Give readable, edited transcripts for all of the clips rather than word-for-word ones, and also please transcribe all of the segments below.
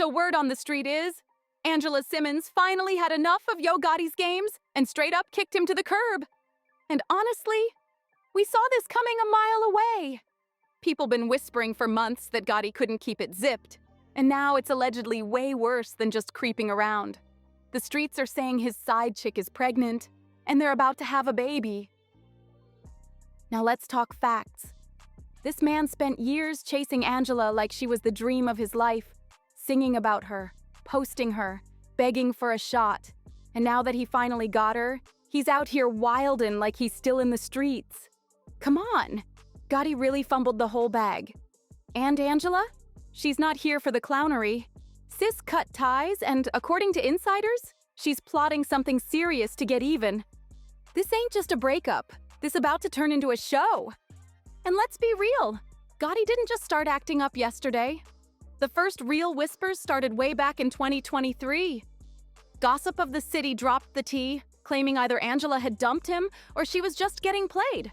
So word on the street is, Angela Simmons finally had enough of Yo Gotti's games and straight up kicked him to the curb. And honestly, we saw this coming a mile away. People been whispering for months that Gotti couldn't keep it zipped, and now it's allegedly way worse than just creeping around. The streets are saying his side chick is pregnant, and they're about to have a baby. Now let's talk facts. This man spent years chasing Angela like she was the dream of his life, singing about her, posting her, begging for a shot. And now that he finally got her, he's out here wildin' like he's still in the streets. Come on! Gotti really fumbled the whole bag. And Angela? She's not here for the clownery. Sis cut ties, and according to insiders, she's plotting something serious to get even. This ain't just a breakup. This about to turn into a show. And let's be real, Gotti didn't just start acting up yesterday. The first real whispers started way back in 2023. Gossip of the city dropped the tea, claiming either Angela had dumped him or she was just getting played.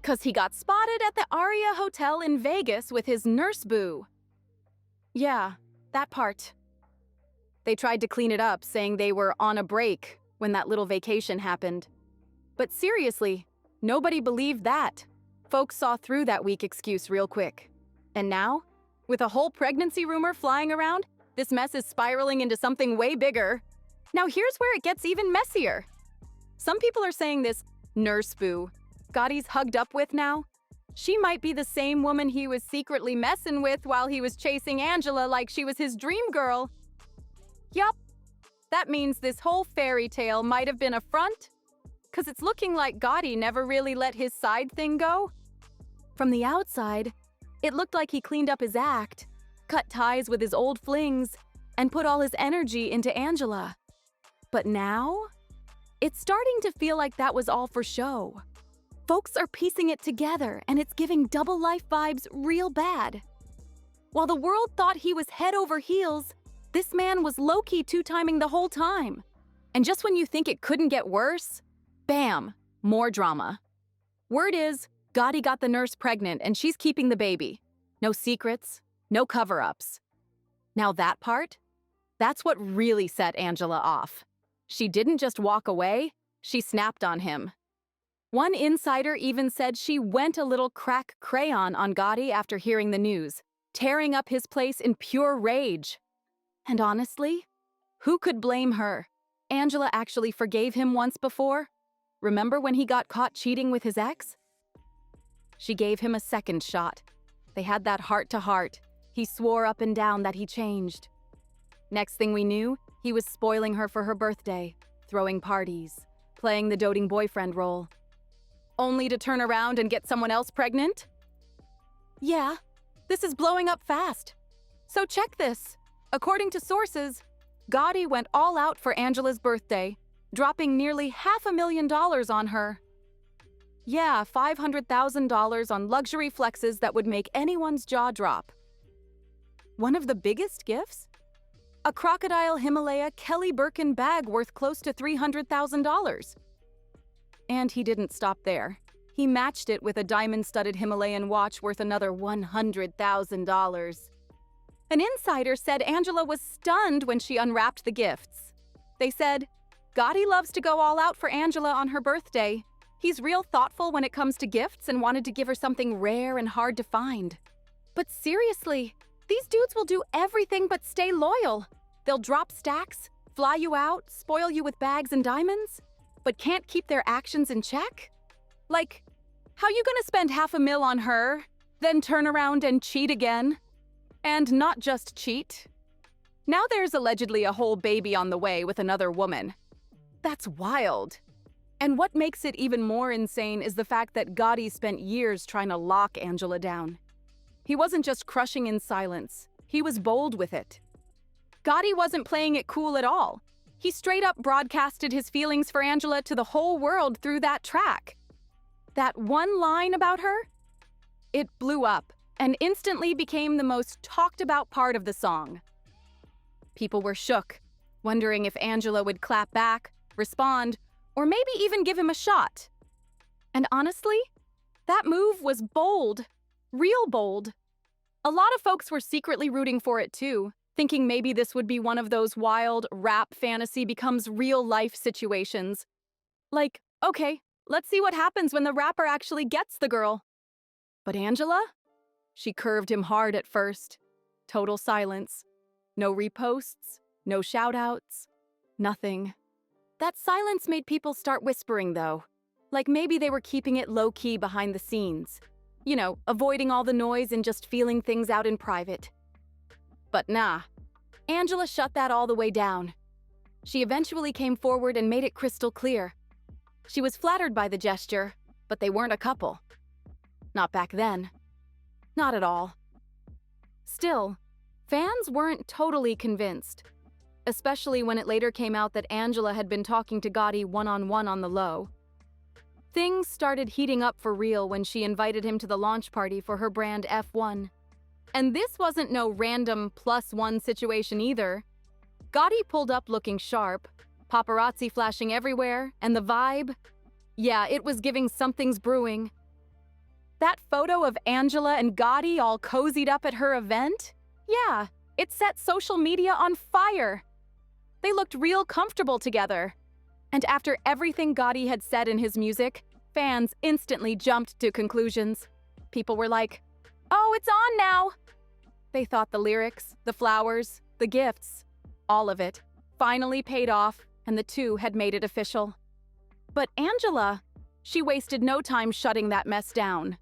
'Cause he got spotted at the Aria Hotel in Vegas with his nurse boo. Yeah, that part. They tried to clean it up, saying they were on a break when that little vacation happened. But seriously, nobody believed that. Folks saw through that weak excuse real quick. And now, with a whole pregnancy rumor flying around, this mess is spiraling into something way bigger. Now here's where it gets even messier. Some people are saying this nurse boo Gotti's hugged up with now, she might be the same woman he was secretly messing with while he was chasing Angela like she was his dream girl. Yup, that means this whole fairy tale might have been a front, 'cause it's looking like Gotti never really let his side thing go. From the outside, it looked like he cleaned up his act, cut ties with his old flings, and put all his energy into Angela. But now, it's starting to feel like that was all for show. Folks are piecing it together, and it's giving double life vibes real bad. While the world thought he was head over heels, this man was low-key two-timing the whole time. And just when you think it couldn't get worse, bam, more drama. Word is, Gotti got the nurse pregnant and she's keeping the baby. No secrets, no cover-ups. Now that part? That's what really set Angela off. She didn't just walk away, she snapped on him. One insider even said she went a little crack crayon on Gotti after hearing the news, tearing up his place in pure rage. And honestly, who could blame her? Angela actually forgave him once before. Remember when he got caught cheating with his ex? She gave him a second shot. They had that heart-to-heart. He swore up and down that he changed. Next thing we knew, he was spoiling her for her birthday, throwing parties, playing the doting boyfriend role. Only to turn around and get someone else pregnant? Yeah, this is blowing up fast. So check this. According to sources, Gotti went all out for Angela's birthday, dropping nearly $500,000 on her. Yeah, $500,000 on luxury flexes that would make anyone's jaw drop. One of the biggest gifts? A crocodile Himalaya Kelly Birkin bag worth close to $300,000. And he didn't stop there. He matched it with a diamond-studded Himalayan watch worth another $100,000. An insider said Angela was stunned when she unwrapped the gifts. They said, Gotti loves to go all out for Angela on her birthday. He's real thoughtful when it comes to gifts and wanted to give her something rare and hard to find. But seriously, these dudes will do everything but stay loyal. They'll drop stacks, fly you out, spoil you with bags and diamonds, but can't keep their actions in check? Like, how you gonna spend $500,000 on her, then turn around and cheat again? And not just cheat. Now there's allegedly a whole baby on the way with another woman. That's wild. And what makes it even more insane is the fact that Gotti spent years trying to lock Angela down. He wasn't just crushing in silence, he was bold with it. Gotti wasn't playing it cool at all. He straight up broadcasted his feelings for Angela to the whole world through that track. That one line about her? It blew up and instantly became the most talked about part of the song. People were shook, wondering if Angela would clap back, respond, or maybe even give him a shot. And honestly, that move was bold, real bold. A lot of folks were secretly rooting for it too, thinking maybe this would be one of those wild rap fantasy becomes real life situations. Like, okay, let's see what happens when the rapper actually gets the girl. But Angela? She curved him hard at first. Total silence. No reposts, no shoutouts, nothing. That silence made people start whispering, though. Like maybe they were keeping it low-key behind the scenes. You know, avoiding all the noise and just feeling things out in private. But nah, Angela shut that all the way down. She eventually came forward and made it crystal clear. She was flattered by the gesture, but they weren't a couple. Not back then. Not at all. Still, fans weren't totally convinced, especially when it later came out that Angela had been talking to Gotti one-on-one on the low. Things started heating up for real when she invited him to the launch party for her brand F1. And this wasn't no random +1 situation either. Gotti pulled up looking sharp, paparazzi flashing everywhere, and the vibe? Yeah, it was giving something's brewing. That photo of Angela and Gotti all cozied up at her event? Yeah, it set social media on fire. They looked real comfortable together. And after everything Gotti had said in his music, fans instantly jumped to conclusions. People were like, "Oh, it's on now!" They thought the lyrics, the flowers, the gifts, all of it, finally paid off, and the two had made it official. But Angela, she wasted no time shutting that mess down.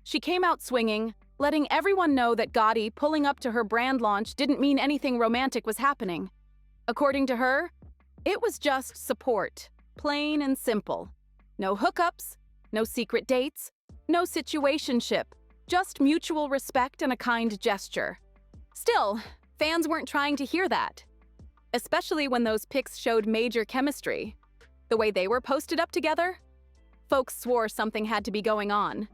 She came out swinging, letting everyone know that Gotti pulling up to her brand launch didn't mean anything romantic was happening. According to her, it was just support, plain and simple. No hookups, no secret dates, no situationship, just mutual respect and a kind gesture. Still, fans weren't trying to hear that, especially when those pics showed major chemistry. The way they were posted up together, folks swore something had to be going on.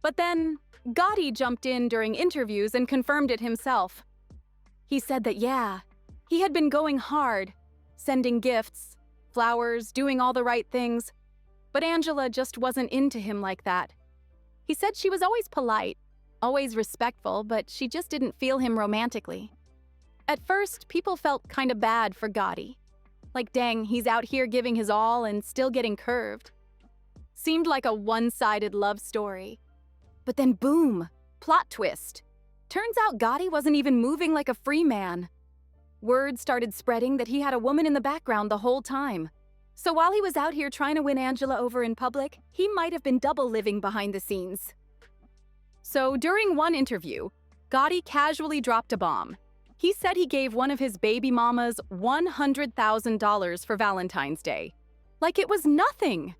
But then, Gotti jumped in during interviews and confirmed it himself. He said that, yeah, he had been going hard, sending gifts, flowers, doing all the right things, but Angela just wasn't into him like that. He said she was always polite, always respectful, but she just didn't feel him romantically. At first, people felt kinda bad for Gotti. Like, dang, he's out here giving his all and still getting curved. Seemed like a one-sided love story. But then boom, plot twist. Turns out Gotti wasn't even moving like a free man. Word started spreading that he had a woman in the background the whole time. So while he was out here trying to win Angela over in public, he might have been double living behind the scenes. So during one interview, Gotti casually dropped a bomb. He said he gave one of his baby mamas $100,000 for Valentine's Day. Like it was nothing.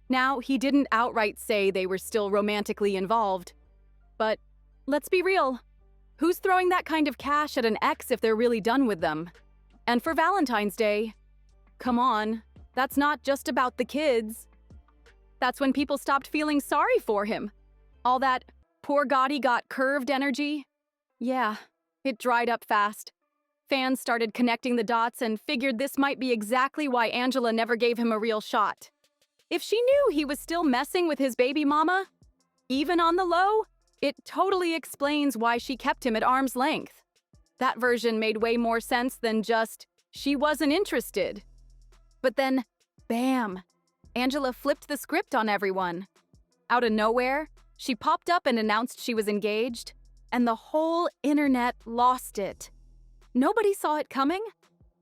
Now, he didn't outright say they were still romantically involved. But let's be real. Who's throwing that kind of cash at an ex if they're really done with them? And for Valentine's Day, come on, that's not just about the kids. That's when people stopped feeling sorry for him. All that poor Gotti got curved energy. Yeah, it dried up fast. Fans started connecting the dots and figured this might be exactly why Angela never gave him a real shot. If she knew he was still messing with his baby mama, even on the low, it totally explains why she kept him at arm's length. That version made way more sense than just, she wasn't interested. But then, bam, Angela flipped the script on everyone. Out of nowhere, she popped up and announced she was engaged, and the whole internet lost it. Nobody saw it coming.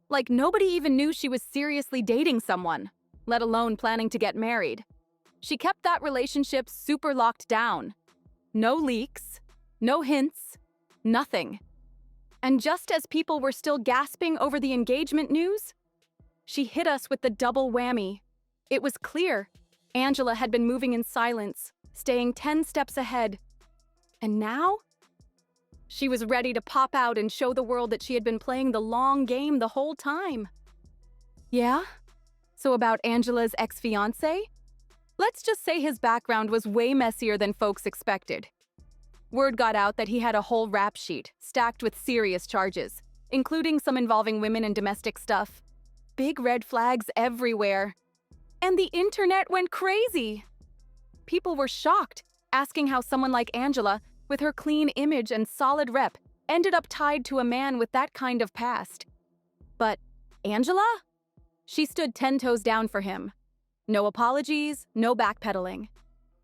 Like nobody even knew she was seriously dating someone, let alone planning to get married. She kept that relationship super locked down. No leaks, no hints, nothing. And just as people were still gasping over the engagement news, she hit us with the double whammy. It was clear Angela had been moving in silence, staying 10 steps ahead. And now? She was ready to pop out and show the world that she had been playing the long game the whole time. Yeah? So about Angela's ex-fiancé? Let's just say his background was way messier than folks expected. Word got out that he had a whole rap sheet stacked with serious charges, including some involving women and domestic stuff. Big red flags everywhere. And the internet went crazy. People were shocked, asking how someone like Angela, with her clean image and solid rep, ended up tied to a man with that kind of past. But Angela? She stood 10 toes down for him. No apologies, no backpedaling.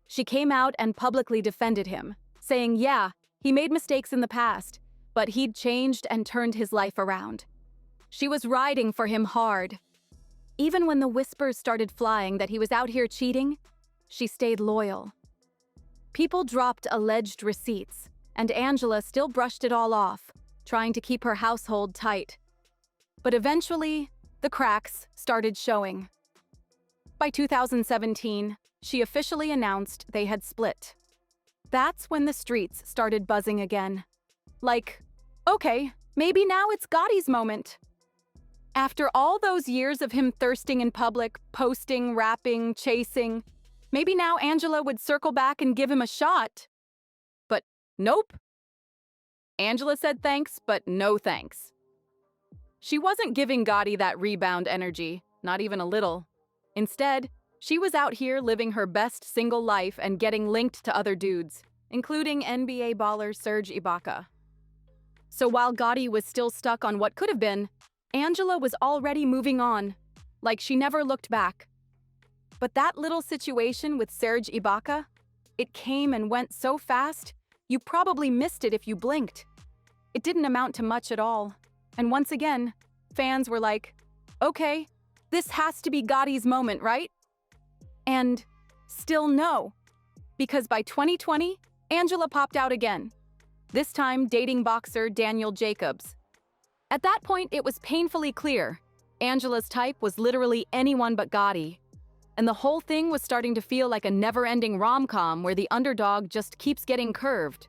She came out and publicly defended him, saying, yeah, he made mistakes in the past, but he'd changed and turned his life around. She was riding for him hard. Even when the whispers started flying that he was out here cheating, she stayed loyal. People dropped alleged receipts, and Angela still brushed it all off, trying to keep her household tight. But eventually, the cracks started showing. By 2017, she officially announced they had split. That's when the streets started buzzing again. Like, okay, maybe now it's Gotti's moment. After all those years of him thirsting in public, posting, rapping, chasing, maybe now Angela would circle back and give him a shot. But nope. Angela said thanks, but no thanks. She wasn't giving Gotti that rebound energy, not even a little. Instead, she was out here living her best single life and getting linked to other dudes, including NBA baller Serge Ibaka. So while Gotti was still stuck on what could have been, Angela was already moving on, like she never looked back. But that little situation with Serge Ibaka, it came and went so fast, you probably missed it if you blinked. It didn't amount to much at all. And once again, fans were like, okay, this has to be Gotti's moment, right? And still no, because by 2020, Angela popped out again, this time dating boxer Daniel Jacobs. At that point, it was painfully clear Angela's type was literally anyone but Gotti, and the whole thing was starting to feel like a never-ending rom-com where the underdog just keeps getting curved.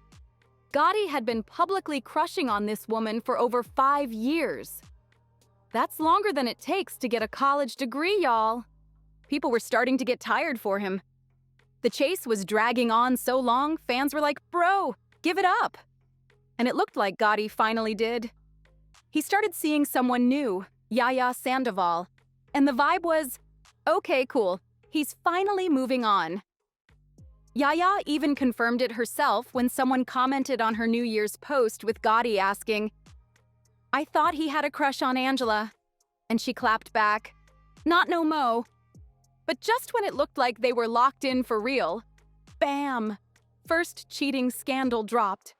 Gotti had been publicly crushing on this woman for over 5 years. That's longer than it takes to get a college degree, y'all. People were starting to get tired for him. The chase was dragging on so long, fans were like, bro, give it up. And it looked like Gotti finally did. He started seeing someone new, Yaya Sandoval, and the vibe was, okay, cool, he's finally moving on. Yaya even confirmed it herself when someone commented on her New Year's post with Gotti asking, I thought he had a crush on Angela. And she clapped back, not no mo. But just when it looked like they were locked in for real, bam, first cheating scandal dropped.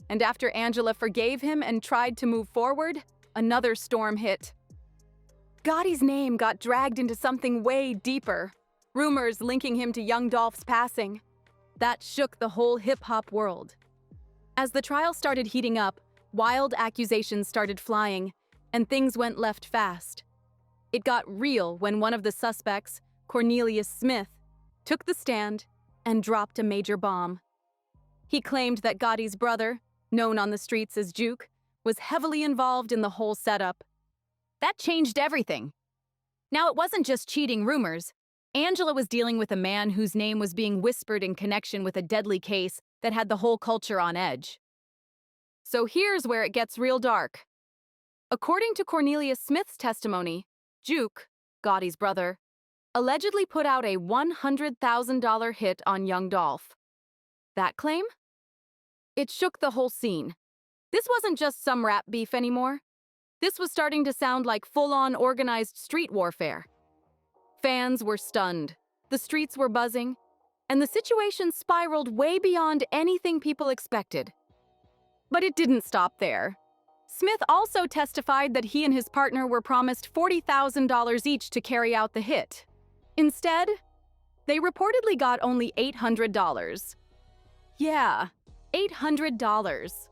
And after Angela forgave him and tried to move forward, another storm hit. Gotti's name got dragged into something way deeper, rumors linking him to Young Dolph's passing. That shook the whole hip-hop world. As the trial started heating up, wild accusations started flying, and things went left fast. It got real when one of the suspects, Cornelius Smith, took the stand and dropped a major bomb. He claimed that Gotti's brother, known on the streets as Juke, was heavily involved in the whole setup. That changed everything. Now, it wasn't just cheating rumors. Angela was dealing with a man whose name was being whispered in connection with a deadly case that had the whole culture on edge. So here's where it gets real dark. According to Cornelius Smith's testimony, Juke, Gotti's brother, allegedly put out a $100,000 hit on Young Dolph. That claim? It shook the whole scene. This wasn't just some rap beef anymore. This was starting to sound like full-on organized street warfare. Fans were stunned, the streets were buzzing, and the situation spiraled way beyond anything people expected. But it didn't stop there. Smith also testified that he and his partner were promised $40,000 each to carry out the hit. Instead, they reportedly got only $800. Yeah, $800.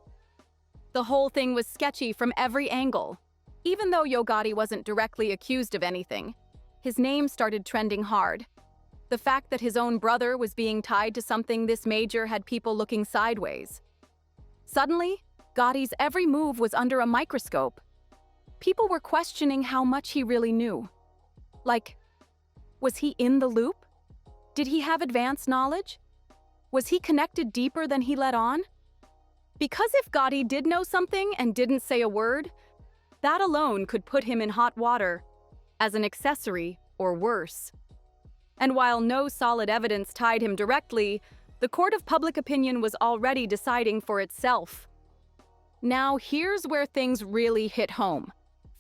The whole thing was sketchy from every angle. Even though Yo Gotti wasn't directly accused of anything, his name started trending hard. The fact that his own brother was being tied to something this major had people looking sideways. Suddenly, Gotti's every move was under a microscope. People were questioning how much he really knew. Like, was he in the loop? Did he have advanced knowledge? Was he connected deeper than he let on? Because if Gotti did know something and didn't say a word, that alone could put him in hot water, as an accessory or worse. And while no solid evidence tied him directly, the court of public opinion was already deciding for itself. Now, here's where things really hit home.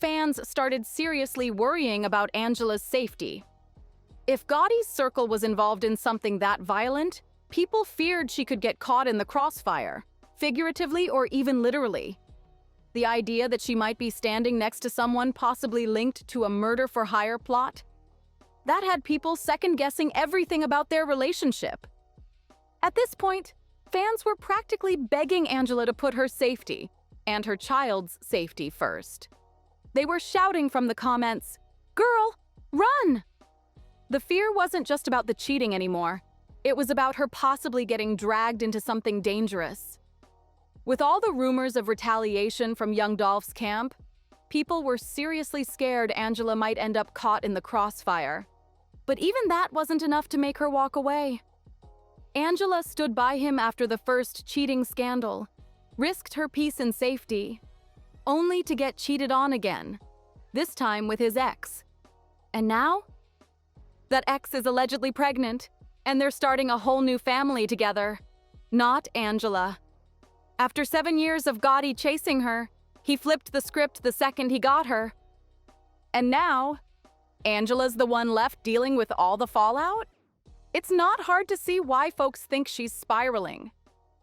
Fans started seriously worrying about Angela's safety. If Gotti's circle was involved in something that violent, people feared she could get caught in the crossfire, figuratively or even literally. The idea that she might be standing next to someone possibly linked to a murder-for-hire plot, that had people second-guessing everything about their relationship. At this point, fans were practically begging Angela to put her safety, and her child's safety first. They were shouting from the comments, "Girl, run!" The fear wasn't just about the cheating anymore. It was about her possibly getting dragged into something dangerous. With all the rumors of retaliation from young Dolph's camp, people were seriously scared Angela might end up caught in the crossfire. But even that wasn't enough to make her walk away. Angela stood by him after the first cheating scandal, risked her peace and safety, only to get cheated on again, this time with his ex. And now? That ex is allegedly pregnant, and they're starting a whole new family together. Not Angela. After 7 years of Gotti chasing her, he flipped the script the second he got her. And now, Angela's the one left dealing with all the fallout? It's not hard to see why folks think she's spiraling.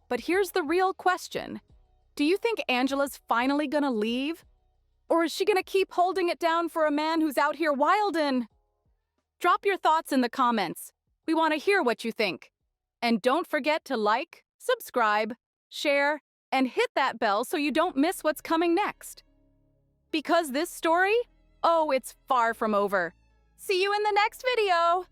But here's the real question. Do you think Angela's finally gonna leave? Or is she gonna keep holding it down for a man who's out here wildin'? Drop your thoughts in the comments. We want to hear what you think. And don't forget to like, subscribe, share, and hit that bell so you don't miss what's coming next. Because this story, oh, it's far from over. See you in the next video!